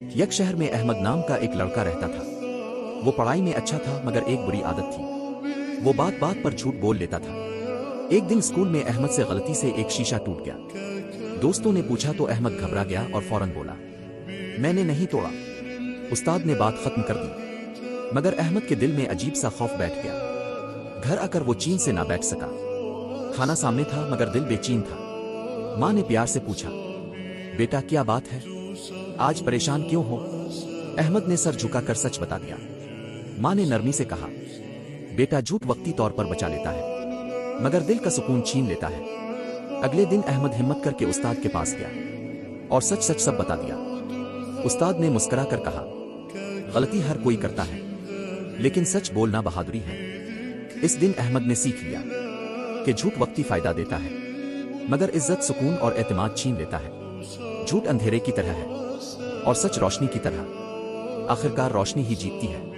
یک شہر میں احمد نام کا ایک لڑکا رہتا تھا۔ وہ پڑھائی میں اچھا تھا مگر ایک بری عادت تھی، وہ بات بات پر جھوٹ بول لیتا تھا۔ ایک دن اسکول میں احمد سے غلطی سے ایک شیشہ ٹوٹ گیا۔ دوستوں نے پوچھا تو احمد گھبرا گیا اور فوراً بولا، میں نے نہیں توڑا۔ استاد نے بات ختم کر دی، مگر احمد کے دل میں عجیب سا خوف بیٹھ گیا۔ گھر آ کر وہ چین سے نہ بیٹھ سکا۔ کھانا سامنے تھا مگر دل بے چین تھا۔ ماں نے پیار سے پوچھا، بیٹا کیا بات ہے؟ آج پریشان کیوں ہو؟ احمد نے سر جھکا کر سچ بتا دیا۔ ماں نے نرمی سے کہا، بیٹا جھوٹ وقتی طور پر بچا لیتا ہے مگر دل کا سکون چھین لیتا ہے۔ اگلے دن احمد ہمت کر کے استاد کے پاس گیا اور سچ سچ سب بتا دیا۔ استاد نے مسکرا کر کہا، غلطی ہر کوئی کرتا ہے لیکن سچ بولنا بہادری ہے۔ اس دن احمد نے سیکھ لیا کہ جھوٹ وقتی فائدہ دیتا ہے مگر عزت، سکون اور اعتماد چھین لیتا ہے۔ جھوٹ اندھیرے کی طرح ہے اور سچ روشنی کی طرح، آخرکار روشنی ہی جیتتی ہے۔